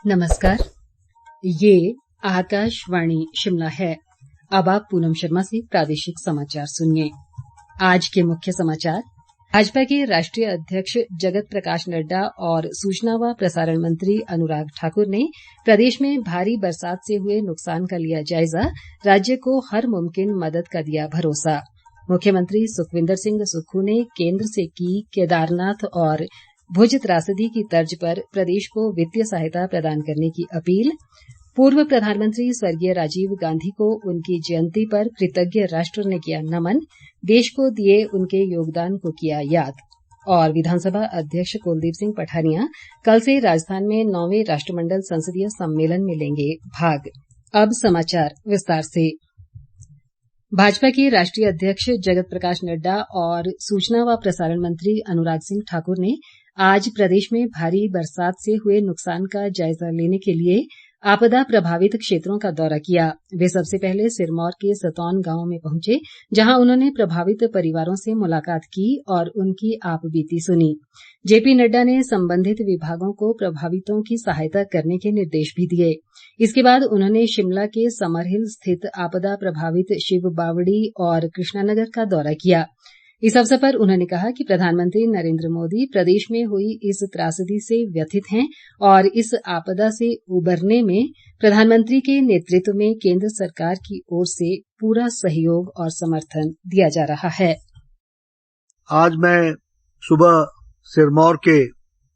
नमस्कार, ये आकाशवाणी शिमला है। अब आप पूनम शर्मा से प्रादेशिक समाचार सुनिए। आज के मुख्य समाचार। भाजपा के राष्ट्रीय अध्यक्ष जगत प्रकाश नड्डा और सूचना व प्रसारण मंत्री अनुराग ठाकुर ने प्रदेश में भारी बरसात से हुए नुकसान का लिया जायजा, राज्य को हर मुमकिन मदद का दिया भरोसा। मुख्यमंत्री सुखविंदर सिंह सुक्खू ने केंद्र से की केदारनाथ और भुज त्रासदी की तर्ज पर प्रदेश को वित्तीय सहायता प्रदान करने की अपील। पूर्व प्रधानमंत्री स्वर्गीय राजीव गांधी को उनकी जयंती पर कृतज्ञ राष्ट्र ने किया नमन, देश को दिए उनके योगदान को किया याद। और विधानसभा अध्यक्ष कुलदीप सिंह पठानिया कल से राजस्थान में 9वें राष्ट्रमंडल संसदीय सम्मेलन में लेंगे भाग। अब समाचार विस्तार से। भाजपा के राष्ट्रीय अध्यक्ष जगत प्रकाश नड्डा और सूचना व प्रसारण मंत्री अनुराग सिंह ठाकुर ने आज प्रदेश में भारी बरसात से हुए नुकसान का जायजा लेने के लिए आपदा प्रभावित क्षेत्रों का दौरा किया। वे सबसे पहले सिरमौर के सतौन गांव में पहुंचे, जहां उन्होंने प्रभावित परिवारों से मुलाकात की और उनकी आपबीती सुनी। जेपी नड्डा ने संबंधित विभागों को प्रभावितों की सहायता करने के निर्देश भी दिए। इसके बाद उन्होंने शिमला के समरहिल स्थित आपदा प्रभावित शिव बावड़ी और कृष्णानगर का दौरा किया। इस अवसर पर उन्होंने कहा कि प्रधानमंत्री नरेंद्र मोदी प्रदेश में हुई इस त्रासदी से व्यथित हैं और इस आपदा से उबरने में प्रधानमंत्री के नेतृत्व में केंद्र सरकार की ओर से पूरा सहयोग और समर्थन दिया जा रहा है। आज मैं सुबह सिरमौर के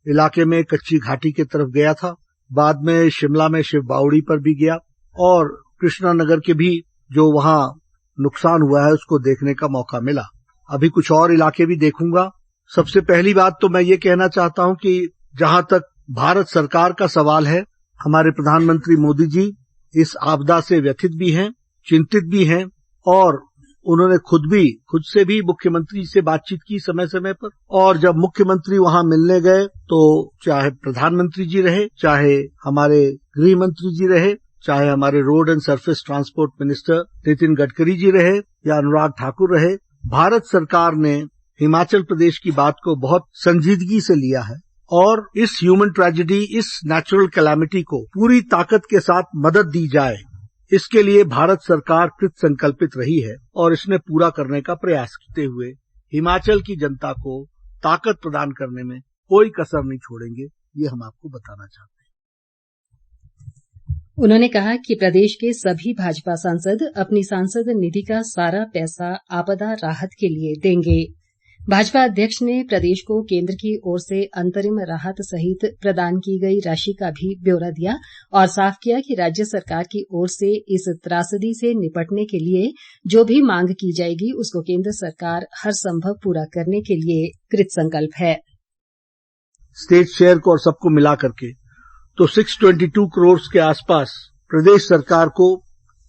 इलाके में कच्ची घाटी की तरफ गया था, बाद में शिमला में शिव बावड़ी पर भी गया और कृष्णानगर के भी जो वहां नुकसान हुआ है उसको देखने का मौका मिला। अभी कुछ और इलाके भी देखूंगा। सबसे पहली बात तो मैं ये कहना चाहता हूं कि जहां तक भारत सरकार का सवाल है, हमारे प्रधानमंत्री मोदी जी इस आपदा से व्यथित भी हैं, चिंतित भी हैं और उन्होंने खुद से भी मुख्यमंत्री से बातचीत की समय समय पर। और जब मुख्यमंत्री वहां मिलने गए तो चाहे प्रधानमंत्री जी रहे, चाहे हमारे गृह मंत्री जी रहे, चाहे हमारे road and surface transport minister Nitin Gadkari ji रहे या अनुराग ठाकुर रहे, भारत सरकार ने हिमाचल प्रदेश की बात को बहुत संजीदगी से लिया है और इस ह्यूमन ट्रेजेडी, इस नेचुरल कैलामिटी को पूरी ताकत के साथ मदद दी जाए, इसके लिए भारत सरकार कृत संकल्पित रही है और इसने पूरा करने का प्रयास करते हुए हिमाचल की जनता को ताकत प्रदान करने में कोई कसर नहीं छोड़ेंगे, ये हम आपको बताना चाहते हैं। उन्होंने कहा कि प्रदेश के सभी भाजपा सांसद अपनी सांसद निधि का सारा पैसा आपदा राहत के लिए देंगे। भाजपा अध्यक्ष ने प्रदेश को केंद्र की ओर से अंतरिम राहत सहित प्रदान की गई राशि का भी ब्यौरा दिया और साफ किया कि राज्य सरकार की ओर से इस त्रासदी से निपटने के लिए जो भी मांग की जाएगी उसको केंद्र सरकार हर संभव पूरा करने के लिए कृत संकल्प है। स्टेट शेयर को और सबको मिला करके तो 622 करोड़ के आसपास प्रदेश सरकार को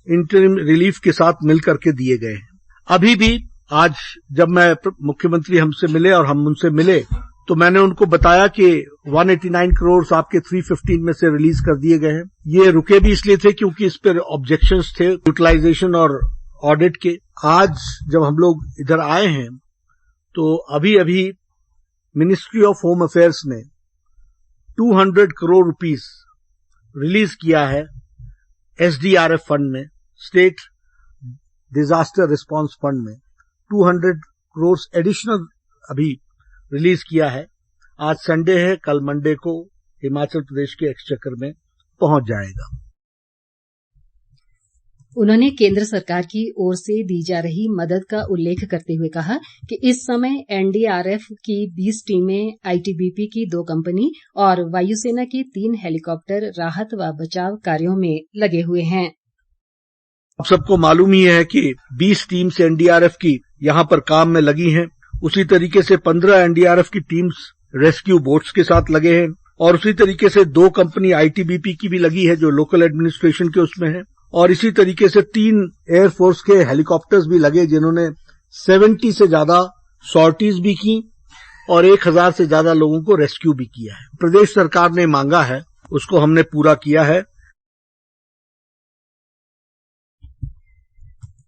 इंटरिम रिलीफ के साथ मिलकर के दिए गए हैं। अभी भी आज जब मैं मुख्यमंत्री हमसे मिले और हम उनसे मिले तो मैंने उनको बताया कि 189 करोड़ आपके 315 में से रिलीज कर दिए गए हैं। ये रुके भी इसलिए थे क्योंकि इस पर ऑब्जेक्शंस थे यूटिलाइजेशन और ऑडिट के। आज जब हम लोग इधर आए हैं तो अभी मिनिस्ट्री ऑफ होम अफेयर्स ने 200 करोड़ रुपीस रिलीज किया है एसडीआरएफ फंड में, स्टेट डिजास्टर रिस्पांस फंड में 200 करोड़ एडिशनल अभी रिलीज किया है। आज संडे है, कल मंडे को हिमाचल प्रदेश के एक्सचेकर में पहुंच जाएगा। उन्होंने केंद्र सरकार की ओर से दी जा रही मदद का उल्लेख करते हुए कहा कि इस समय एनडीआरएफ की 20 टीमें, आईटीबीपी की 2 कंपनी और वायुसेना की 3 हेलीकॉप्टर राहत व बचाव कार्यों में लगे हुए हैं। आप सबको मालूम ही है कि 20 टीम्स एनडीआरएफ की यहां पर काम में लगी हैं। उसी तरीके से 15 एनडीआरएफ की टीम्स रेस्क्यू बोट्स के साथ लगे हैं और उसी तरीके से 2 कंपनी आईटीबीपी की भी लगी है जो लोकल एडमिनिस्ट्रेशन के उसमें है और इसी तरीके से 3 एयरफोर्स के हेलीकॉप्टर्स भी लगे जिन्होंने 70 से ज्यादा सॉर्टीज भी की और 1000 से ज्यादा लोगों को रेस्क्यू भी किया है। प्रदेश सरकार ने मांगा है, उसको हमने पूरा किया है।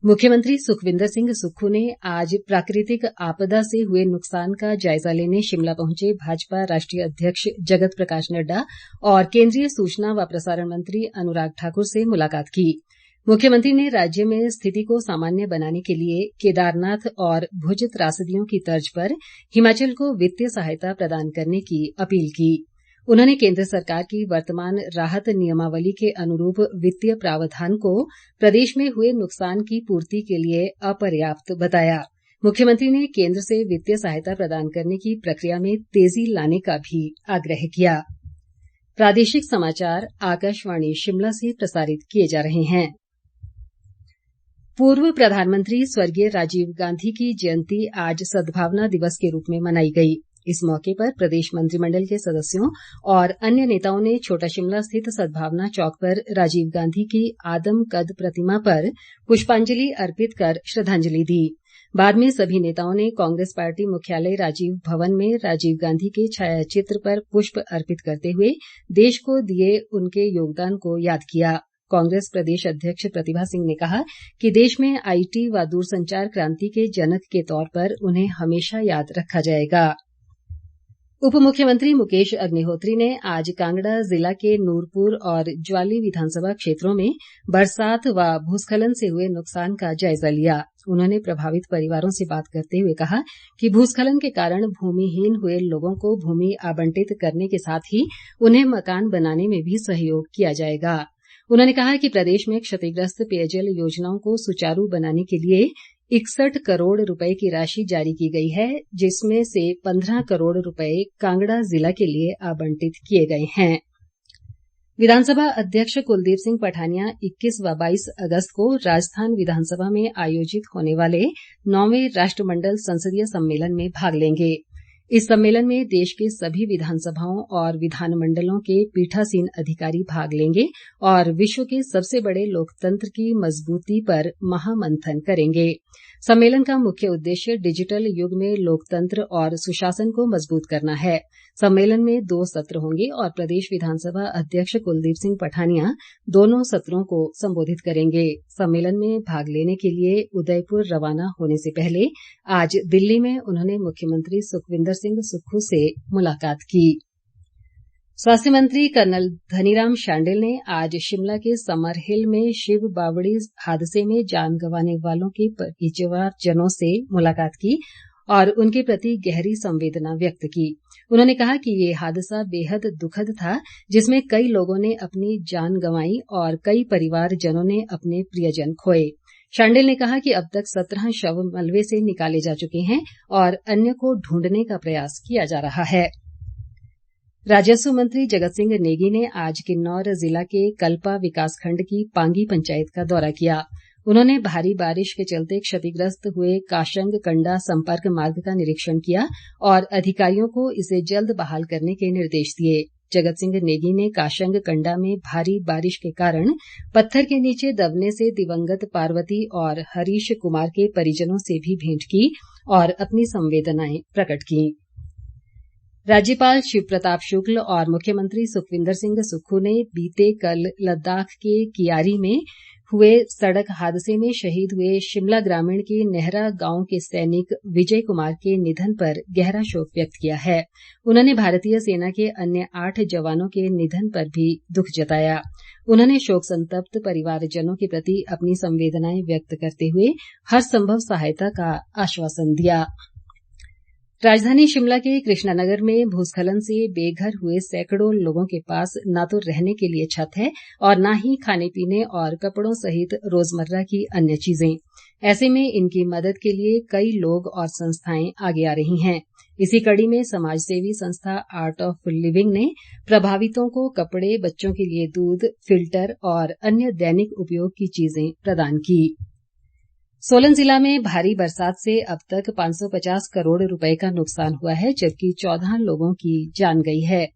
मुख्यमंत्री सुखविंदर सिंह सुक्खू ने आज प्राकृतिक आपदा से हुए नुकसान का जायजा लेने शिमला पहुंचे भाजपा राष्ट्रीय अध्यक्ष जगत प्रकाश नड्डा और केंद्रीय सूचना व प्रसारण मंत्री अनुराग ठाकुर से मुलाकात की। मुख्यमंत्री ने राज्य में स्थिति को सामान्य बनाने के लिए केदारनाथ और भुज त्रासदियों की तर्ज पर हिमाचल को वित्तीय सहायता प्रदान करने की अपील की। उन्होंने केंद्र सरकार की वर्तमान राहत नियमावली के अनुरूप वित्तीय प्रावधान को प्रदेश में हुए नुकसान की पूर्ति के लिए अपर्याप्त बताया। मुख्यमंत्री ने केंद्र से वित्तीय सहायता प्रदान करने की प्रक्रिया में तेजी लाने का भी आग्रह किया। प्रादेशिक समाचार आकाशवाणी शिमला से प्रसारित किए जा रहे हैं। पूर्व प्रधानमंत्री स्वर्गीय राजीव गांधी की जयंती आज सद्भावना दिवस के रूप में मनाई गई। इस मौके पर प्रदेश मंत्रिमंडल के सदस्यों और अन्य नेताओं ने छोटा शिमला स्थित सद्भावना चौक पर राजीव गांधी की आदमकद प्रतिमा पर पुष्पांजलि अर्पित कर श्रद्धांजलि दी। बाद में सभी नेताओं ने कांग्रेस पार्टी मुख्यालय राजीव भवन में राजीव गांधी के छायाचित्र पर पुष्प अर्पित करते हुए देश को दिए उनके योगदान को याद किया। कांग्रेस प्रदेश अध्यक्ष प्रतिभा सिंह ने कहा कि देश में आईटी व दूरसंचार क्रांति के जनक के तौर पर उन्हें हमेशा याद रखा जाएगा। उप मुख्यमंत्री मुकेश अग्निहोत्री ने आज कांगड़ा जिला के नूरपुर और ज्वाली विधानसभा क्षेत्रों में बरसात व भूस्खलन से हुए नुकसान का जायजा लिया। उन्होंने प्रभावित परिवारों से बात करते हुए कहा कि भूस्खलन के कारण भूमिहीन हुए लोगों को भूमि आवंटित करने के साथ ही उन्हें मकान बनाने में भी सहयोग किया जाएगा। उन्होंने कहा कि प्रदेश में क्षतिग्रस्त पेयजल योजनाओं को सुचारू बनाने के लिए 61 करोड़ रुपए की राशि जारी की गई है, जिसमें से 15 करोड़ रुपए कांगड़ा जिला के लिए आवंटित किए गए हैं। विधानसभा अध्यक्ष कुलदीप सिंह पठानिया 21 व 22 अगस्त को राजस्थान विधानसभा में आयोजित होने वाले 9वें राष्ट्रमंडल संसदीय सम्मेलन में भाग लेंगे। इस सम्मेलन में देश के सभी विधानसभाओं और विधानमंडलों के पीठासीन अधिकारी भाग लेंगे और विश्व के सबसे बड़े लोकतंत्र की मजबूती पर महामंथन करेंगे। सम्मेलन का मुख्य उद्देश्य डिजिटल युग में लोकतंत्र और सुशासन को मजबूत करना है। सम्मेलन में 2 सत्र होंगे और प्रदेश विधानसभा अध्यक्ष कुलदीप सिंह पठानिया दोनों सत्रों को संबोधित करेंगे। सम्मेलन में भाग लेने के लिए उदयपुर रवाना होने से पहले आज दिल्ली में उन्होंने मुख्यमंत्री सुखविंदर सिंह सुक्खू से मुलाकात की। स्वास्थ्य मंत्री कर्नल धनीराम शांडिल ने आज शिमला के समरहिल में शिव बावड़ी हादसे में जान गंवाने वालों के परिवारजनों से मुलाकात की और उनके प्रति गहरी संवेदना व्यक्त की। उन्होंने कहा कि ये हादसा बेहद दुखद था, जिसमें कई लोगों ने अपनी जान गंवाई और कई परिवारजनों ने अपने प्रियजन खोए। शांडिल ने कहा कि अब तक 17 शव मलबे से निकाले जा चुके हैं और अन्य को ढूंढने का प्रयास किया जा रहा है। राजस्व मंत्री जगत सिंह नेगी ने आज किन्नौर जिला के कल्पा विकासखंड की पांगी पंचायत का दौरा किया। उन्होंने भारी बारिश के चलते क्षतिग्रस्त हुए काशंग कंडा संपर्क मार्ग का निरीक्षण किया और अधिकारियों को इसे जल्द बहाल करने के निर्देश दिए। जगत सिंह नेगी ने काशंग कंडा में भारी बारिश के कारण पत्थर के नीचे दबने से दिवंगत पार्वती और हरीश कुमार के परिजनों से भी भेंट की और अपनी संवेदनाएं प्रकट की। राज्यपाल शिव प्रताप शुक्ल और मुख्यमंत्री सुखविंदर सिंह सुक्खू ने बीते कल लद्दाख के कियारी में हुए सड़क हादसे में शहीद हुए शिमला ग्रामीण के नेहरा गांव के सैनिक विजय कुमार के निधन पर गहरा शोक व्यक्त किया है। उन्होंने भारतीय सेना के अन्य 8 जवानों के निधन पर भी दुख जताया। उन्होंने शोक संतप्त परिवारजनों के प्रति अपनी संवेदनाएं व्यक्त करते हुए हर संभव सहायता का आश्वासन दिया। राजधानी शिमला के कृष्णानगर में भूस्खलन से बेघर हुए सैकड़ों लोगों के पास न तो रहने के लिए छत है और न ही खाने पीने और कपड़ों सहित रोजमर्रा की अन्य चीजें। ऐसे में इनकी मदद के लिए कई लोग और संस्थाएं आगे आ रही हैं। इसी कड़ी में समाजसेवी संस्था आर्ट ऑफ लिविंग ने प्रभावितों को कपड़े, बच्चों के लिए दूध, फिल्टर और अन्य दैनिक उपयोग की चीजें प्रदान की। सोलन जिला में भारी बरसात से अब तक 550 करोड़ रुपए का नुकसान हुआ है, जबकि 14 लोगों की जान गई है।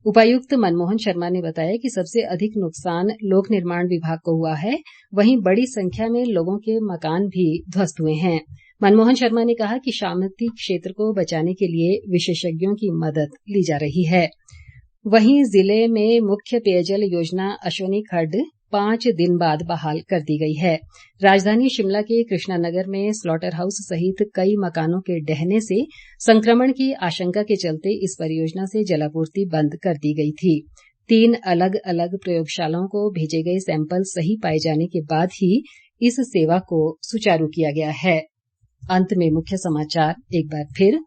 उपायुक्त मनमोहन शर्मा ने बताया कि सबसे अधिक नुकसान लोक निर्माण विभाग को हुआ है, वहीं बड़ी संख्या में लोगों के मकान भी ध्वस्त हुए हैं। मनमोहन शर्मा ने कहा कि शामती क्षेत्र को बचाने के लिए विशेषज्ञों की मदद ली जा रही है। वहीं जिले में मुख्य पेयजल योजना अश्वनी खड्ड, 5 दिन बाद बहाल कर दी गई है। राजधानी शिमला के कृष्णा नगर में स्लॉटर हाउस सहित कई मकानों के ढहने से संक्रमण की आशंका के चलते इस परियोजना से जलापूर्ति बंद कर दी गई थी। 3 अलग अलग प्रयोगशालाओं को भेजे गए सैंपल सही पाए जाने के बाद ही इस सेवा को सुचारू किया गया है। अंत में मुख्य समाचार एक बार फिर।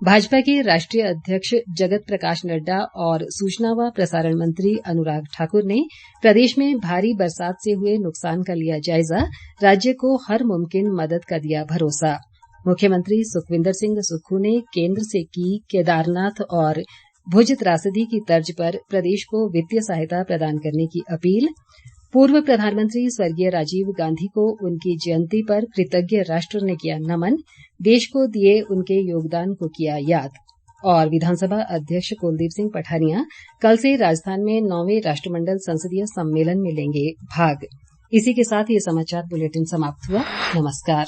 भाजपा के राष्ट्रीय अध्यक्ष जगत प्रकाश नड्डा और सूचना व प्रसारण मंत्री अनुराग ठाकुर ने प्रदेश में भारी बरसात से हुए नुकसान का लिया जायजा, राज्य को हर मुमकिन मदद का दिया भरोसा। मुख्यमंत्री सुखविंदर सिंह सुक्खू ने केंद्र से की केदारनाथ और भुज त्रासदी की तर्ज पर प्रदेश को वित्तीय सहायता प्रदान करने की अपील। पूर्व प्रधानमंत्री स्वर्गीय राजीव गांधी को उनकी जयंती पर कृतज्ञ राष्ट्र ने किया नमन, देश को दिए उनके योगदान को किया याद। और विधानसभा अध्यक्ष कुलदीप सिंह पठानिया कल से राजस्थान में 9वें राष्ट्रमंडल संसदीय सम्मेलन में लेंगे भाग। इसी के साथ ये समाचार बुलेटिन समाप्त हुआ। नमस्कार।